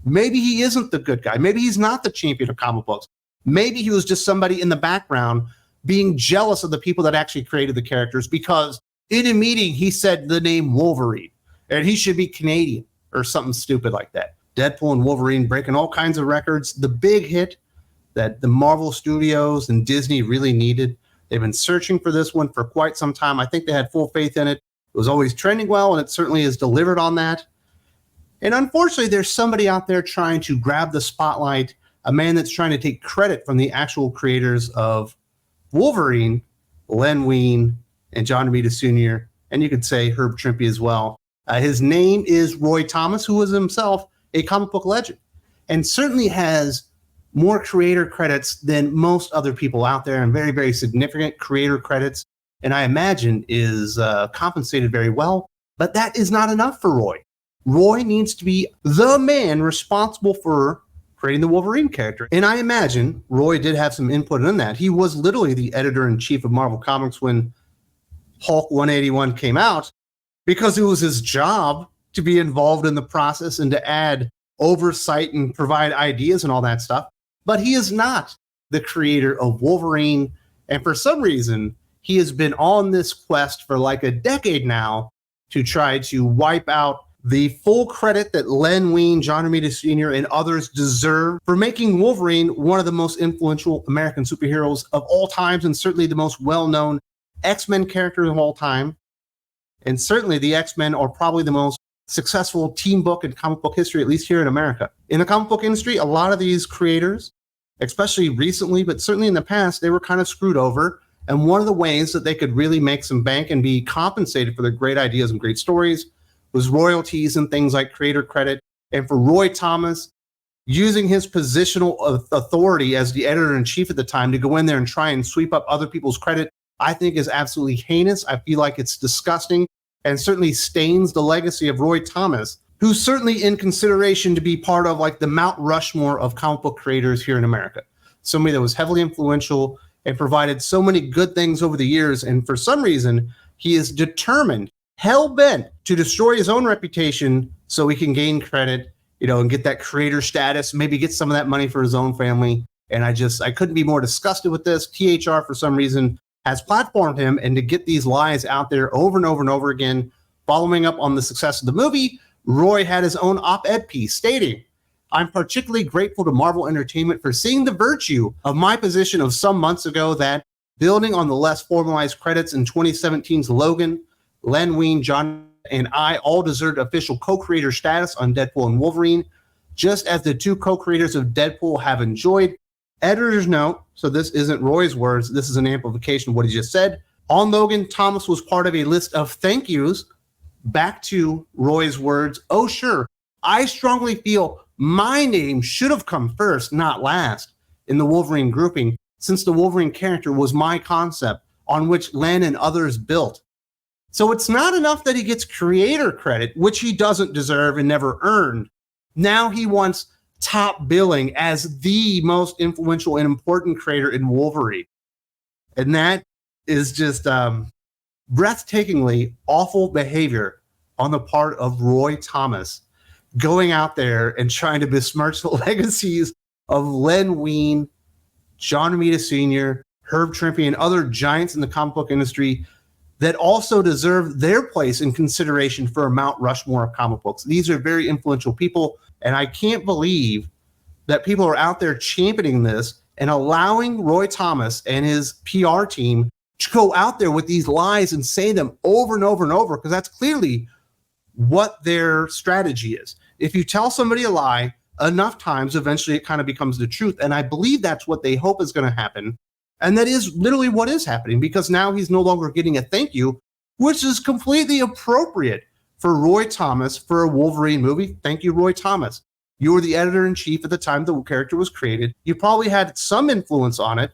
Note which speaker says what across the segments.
Speaker 1: Maybe he isn't the good guy. Maybe he's not the champion of comic books. Maybe he was just somebody in the background being jealous of the people that actually created the characters because in a meeting he said the name Wolverine and he should be Canadian or something stupid like that. Deadpool and Wolverine breaking all kinds of records. The big hit that the Marvel Studios and Disney really needed. They've been searching for this one for quite some time. I think they had full faith in it. It was always trending well, and it certainly has delivered on that. And unfortunately, there's somebody out there trying to grab the spotlight, a man that's trying to take credit from the actual creators of Wolverine, Len Wein, and John Romita Sr., and you could say Herb Trimpe as well. His name is Roy Thomas, who was himself a comic book legend, and certainly has more creator credits than most other people out there, and very, very significant creator credits, and I imagine is compensated very well. But that is not enough for Roy. Roy needs to be the man responsible for creating the Wolverine character. And I imagine Roy did have some input in that. He was literally the editor-in-chief of Marvel Comics when Hulk 181 came out, because it was his job to be involved in the process and to add oversight and provide ideas and all that stuff. But he is not the creator of Wolverine. And for some reason, he has been on this quest for like a decade now to try to wipe out the full credit that Len Wein, John Romita Sr., and others deserve for making Wolverine one of the most influential American superheroes of all times, and certainly the most well-known X-Men character of all time. And certainly the X-Men are probably the most successful team book in comic book history, at least here in America. In the comic book industry, a lot of these creators, especially recently, but certainly in the past, they were kind of screwed over. And one of the ways that they could really make some bank and be compensated for their great ideas and great stories was royalties and things like creator credit. And for Roy Thomas, using his positional authority as the editor-in-chief at the time to go in there and try and sweep up other people's credit, I think is absolutely heinous. I feel like it's disgusting and certainly stains the legacy of Roy Thomas, who's certainly in consideration to be part of like the Mount Rushmore of comic book creators here in America. Somebody that was heavily influential and provided so many good things over the years. And for some reason, he is determined, hell-bent to destroy his own reputation so he can gain credit, and get that creator status, maybe get some of that money for his own family. And I couldn't be more disgusted with this. THR, for some reason, has platformed him, and to get these lies out there over and over and over again, following up on the success of the movie, Roy had his own op-ed piece stating, "I'm particularly grateful to Marvel Entertainment for seeing the virtue of my position of some months ago that, building on the less formalized credits in 2017's Logan, Len Wein, John, and I all deserved official co-creator status on Deadpool and Wolverine, just as the two co-creators of Deadpool have enjoyed. Editor's note," so this isn't Roy's words, this is an amplification of what he just said. "On Logan, Thomas was part of a list of thank yous." Back to Roy's words, "Oh, sure, I strongly feel my name should have come first, not last, in the Wolverine grouping, since the Wolverine character was my concept on which Len and others built." So it's not enough that he gets creator credit, which he doesn't deserve and never earned. Now he wants top billing as the most influential and important creator in Wolverine. And that is just breathtakingly awful behavior on the part of Roy Thomas, going out there and trying to besmirch the legacies of Len Wein, John Romita Sr., Herb Trimpe, and other giants in the comic book industry that also deserve their place in consideration for a Mount Rushmore of comic books. These are very influential people, and I can't believe that people are out there championing this and allowing Roy Thomas and his PR team to go out there with these lies and say them over and over and over, because that's clearly what their strategy is. If you tell somebody a lie enough times, eventually it kind of becomes the truth. And I believe that's what they hope is going to happen. And that is literally what is happening, because now he's no longer getting a thank you, which is completely appropriate for Roy Thomas for a Wolverine movie. Thank you, Roy Thomas. You were the editor-in-chief at the time the character was created. You probably had some influence on it.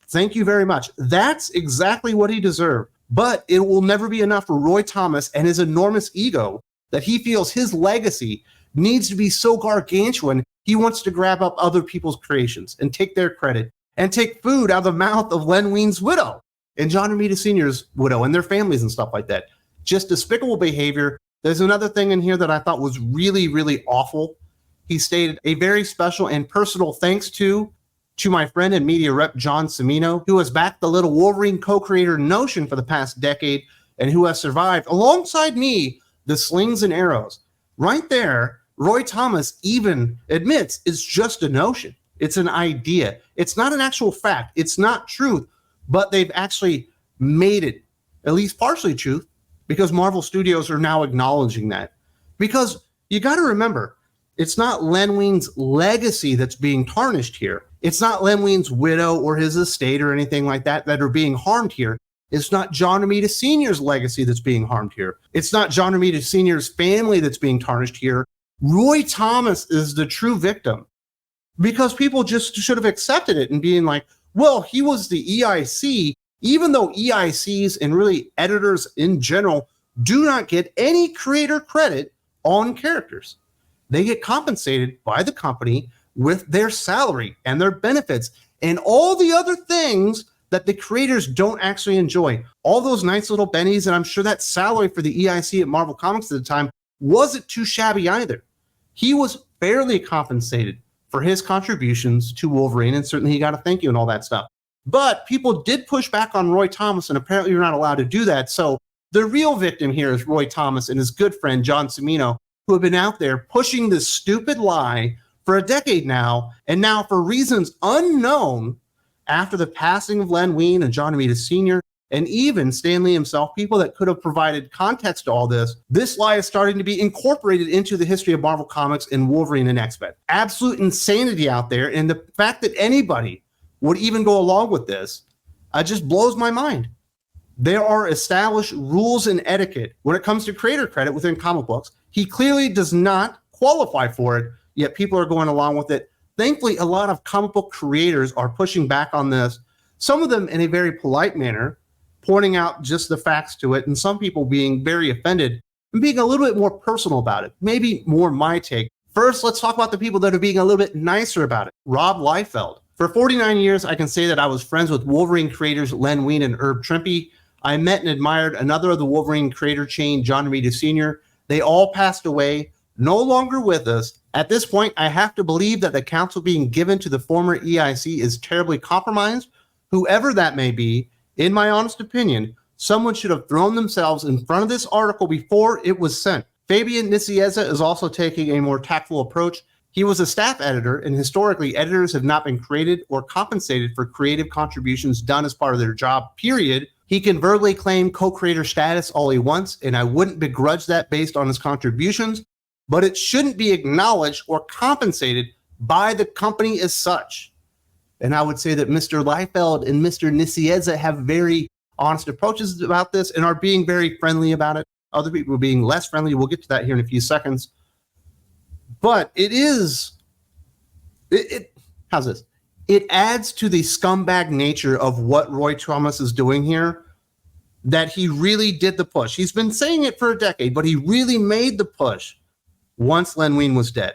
Speaker 1: Thank you very much. That's exactly what he deserved. But it will never be enough for Roy Thomas and his enormous ego that he feels his legacy needs to be so gargantuan, he wants to grab up other people's creations and take their credit and take food out of the mouth of Len Wein's widow and John Romita Sr.'s widow and their families and stuff like that. Just despicable behavior. There's another thing in here that I thought was really, really awful. he stated, a very special and personal thanks to my friend and media rep, John Cimino, who has backed the little Wolverine co-creator notion for the past decade and who has survived, alongside me, the slings and arrows. Right there, Roy Thomas even admits it's just a notion. It's an idea. It's not an actual fact. It's not truth, but they've actually made it at least partially truth because Marvel Studios are now acknowledging that. Because you got to remember, it's not Len Wein's legacy that's being tarnished here. It's not Len Wein's widow or his estate or anything like that that are being harmed here. It's not John Romita Sr.'s legacy that's being harmed here. It's not John Romita Sr.'s family that's being tarnished here. Roy Thomas is the true victim because people just should have accepted it and being like, well, he was the EIC, even though EICs and really editors in general do not get any creator credit on characters. They get compensated by the company with their salary and their benefits and all the other things that the creators don't actually enjoy. All those nice little bennies, and I'm sure that salary for the EIC at Marvel Comics at the time wasn't too shabby either. He was fairly compensated for his contributions to Wolverine, and certainly he got a thank you and all that stuff. But people did push back on Roy Thomas, and apparently you're not allowed to do that. So the real victim here is Roy Thomas and his good friend, John Cimino, who have been out there pushing this stupid lie for a decade now, and now for reasons unknown, after the passing of Len Wein and John Romita Sr., and even Stan Lee himself, people that could have provided context to all this lie is starting to be incorporated into the history of Marvel Comics and Wolverine and X-Men. Absolute insanity out there, and the fact that anybody would even go along with this just blows my mind. There are established rules and etiquette when it comes to creator credit within comic books. He clearly does not qualify for it, yet people are going along with it. Thankfully, a lot of comic book creators are pushing back on this, some of them in a very polite manner, pointing out just the facts to it, and some people being very offended and being a little bit more personal about it. Maybe more my take. First, let's talk about the people that are being a little bit nicer about it. Rob Liefeld. For 49 years, I can say that I was friends with Wolverine creators Len Wein and Trimpe. I met and admired another of the Wolverine creator chain, John Romita Sr. They all passed away, no longer with us. At this point, I have to believe that the counsel being given to the former EIC is terribly compromised. Whoever that may be, in my honest opinion, someone should have thrown themselves in front of this article before it was sent. Fabian Nicieza is also taking a more tactful approach. He was a staff editor, and historically, editors have not been created or compensated for creative contributions done as part of their job, period. He can verbally claim co-creator status all he wants, and I wouldn't begrudge that based on his contributions, but it shouldn't be acknowledged or compensated by the company as such. And I would say that Mr. Liefeld and Mr. Nicieza have very honest approaches about this and are being very friendly about it. Other people are being less friendly. We'll get to that here in a few seconds. But it how's this? It adds to the scumbag nature of what Roy Thomas is doing here, that he really did the push. He's been saying it for a decade, but he really made the push once Len Wein was dead,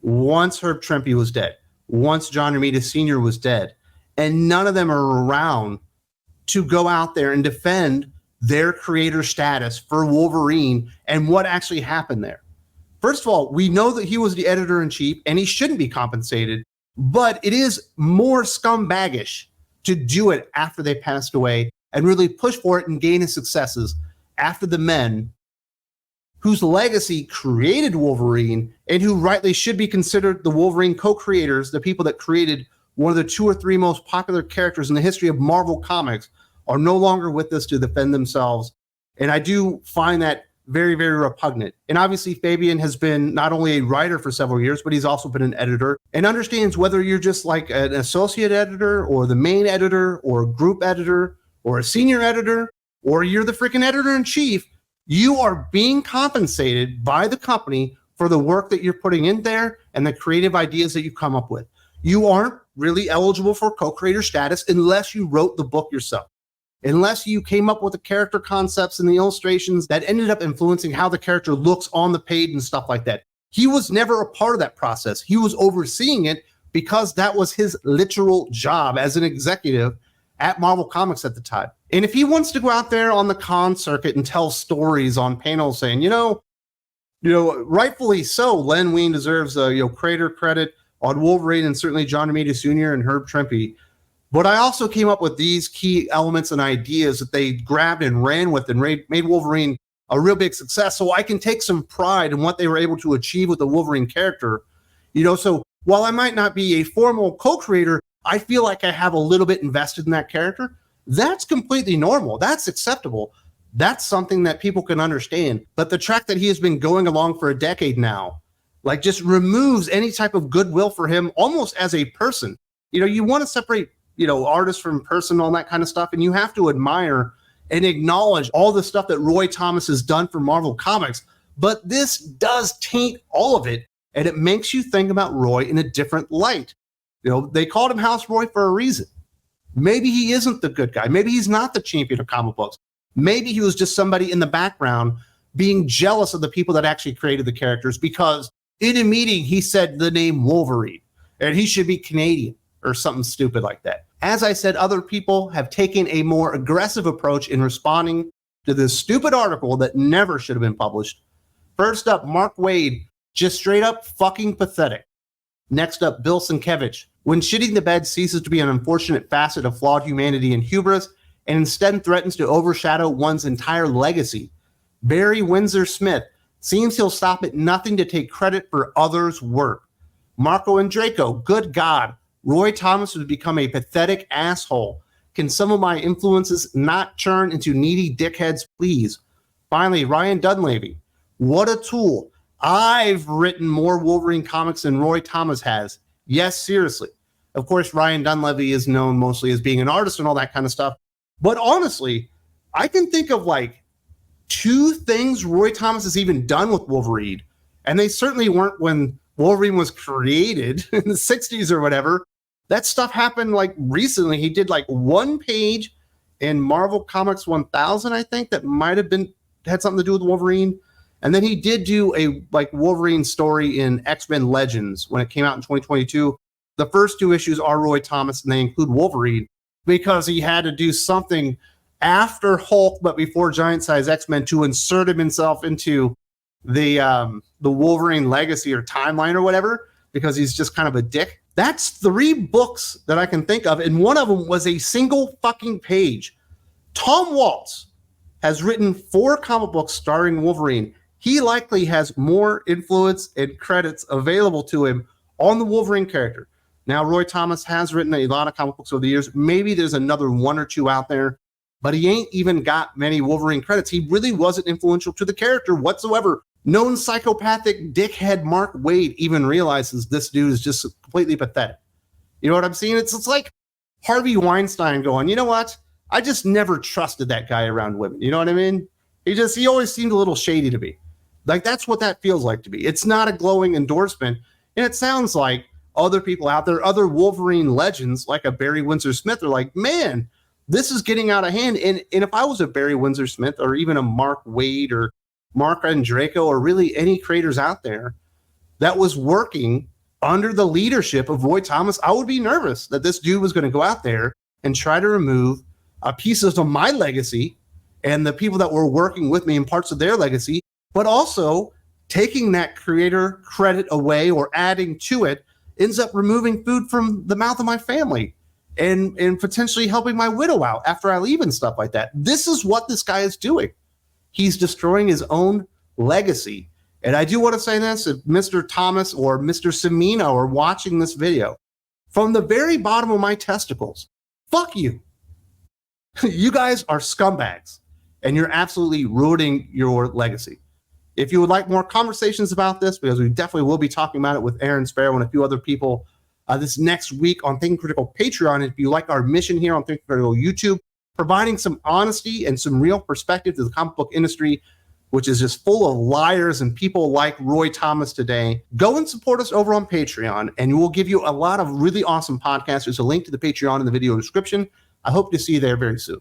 Speaker 1: once Herb Trimpe was dead, once John Romita Sr. was dead, and none of them are around to go out there and defend their creator status for Wolverine and what actually happened there. First of all, we know that he was the editor-in-chief and he shouldn't be compensated, but it is more scumbaggish to do it after they passed away and really push for it and gain his successes after the men whose legacy created Wolverine and who rightly should be considered the Wolverine co-creators, the people that created one of the 2 or 3 most popular characters in the history of Marvel Comics, are no longer with us to defend themselves. And I do find that very, very repugnant. And obviously, Fabian has been not only a writer for several years, but he's also been an editor and understands whether you're just like an associate editor or the main editor or a group editor or a senior editor, or you're the freaking editor-in-chief, you are being compensated by the company for the work that you're putting in there and the creative ideas that you come up with. You aren't really eligible for co-creator status unless you wrote the book yourself, unless you came up with the character concepts and the illustrations that ended up influencing how the character looks on the page and stuff like that. He was never a part of that process. He was overseeing it because that was his literal job as an executive at Marvel Comics at the time. And if he wants to go out there on the con circuit and tell stories on panels saying, you know, Rightfully so. Len Wein deserves creator credit on Wolverine, and certainly John Romita Sr. and Herb Trimpe. But I also came up with these key elements and ideas that they grabbed and ran with and made Wolverine a real big success. So I can take some pride in what they were able to achieve with the Wolverine character. So while I might not be a formal co-creator, I feel like I have a little bit invested in that character. That's completely normal. That's acceptable. That's something that people can understand. But the track that he has been going along for a decade now, just removes any type of goodwill for him almost as a person. You want to separate, artist from person, all that kind of stuff. And you have to admire and acknowledge all the stuff that Roy Thomas has done for Marvel Comics. But this does taint all of it. And it makes you think about Roy in a different light. They called him House Roy for a reason. Maybe he isn't the good guy. Maybe he's not the champion of comic books. Maybe he was just somebody in the background being jealous of the people that actually created the characters, because in a meeting he said the name Wolverine and he should be Canadian or something stupid like that. As I said, other people have taken a more aggressive approach in responding to this stupid article that never should have been published. First up, Mark Waid, just straight up fucking pathetic. Next up, Bill Sienkiewicz. When shitting the bed ceases to be an unfortunate facet of flawed humanity and hubris, and instead threatens to overshadow one's entire legacy. Barry Windsor Smith seems he'll stop at nothing to take credit for others' work. Marco and Draco, good God, Roy Thomas has become a pathetic asshole. Can some of my influences not turn into needy dickheads, please? Finally, Ryan Dunleavy, what a tool. I've written more Wolverine comics than Roy Thomas has. Yes, seriously. Of course, Ryan Dunleavy is known mostly as being an artist and all that kind of stuff. But honestly, I can think of 2 things Roy Thomas has even done with Wolverine. And they certainly weren't when Wolverine was created in the 60s or whatever. That stuff happened recently. He did 1 page in Marvel Comics 1000, I think, that might have had something to do with Wolverine. And then he did do a Wolverine story in X-Men Legends when it came out in 2022. The first 2 issues are Roy Thomas, and they include Wolverine, because he had to do something after Hulk, but before Giant Size X-Men, to insert himself into the Wolverine legacy or timeline or whatever, because he's just kind of a dick. That's 3 books that I can think of, and one of them was a single fucking page. Tom Waltz has written 4 comic books starring Wolverine. He likely has more influence and credits available to him on the Wolverine character. Now, Roy Thomas has written a lot of comic books over the years. Maybe there's another 1 or 2 out there, but he ain't even got many Wolverine credits. He really wasn't influential to the character whatsoever. Known psychopathic dickhead Mark Waid even realizes this dude is just completely pathetic. You know what I'm saying? It's like Harvey Weinstein going, you know what? I just never trusted that guy around women. You know what I mean? He always seemed a little shady to me. That's what that feels like to me. It's not a glowing endorsement. And it sounds like other people out there, other Wolverine legends like a Barry Windsor Smith, are like, man, this is getting out of hand. And if I was a Barry Windsor Smith or even a Mark Waid or Mark and Draco or really any creators out there that was working under the leadership of Roy Thomas, I would be nervous that this dude was going to go out there and try to remove pieces of my legacy and the people that were working with me in parts of their legacy, but also taking that creator credit away or adding to it ends up removing food from the mouth of my family and potentially helping my widow out after I leave and stuff like that. This is what this guy is doing. He's destroying his own legacy. And I do want to say this, if Mr. Thomas or Mr. Semino are watching this video, from the very bottom of my testicles, fuck you. You guys are scumbags, and you're absolutely ruining your legacy. If you would like more conversations about this, because we definitely will be talking about it with Aaron Sparrow and a few other people this next week on Thinking Critical Patreon. If you like our mission here on Thinking Critical YouTube, providing some honesty and some real perspective to the comic book industry, which is just full of liars and people like Roy Thomas today, go and support us over on Patreon, and we'll give you a lot of really awesome podcasts. There's a link to the Patreon in the video description. I hope to see you there very soon.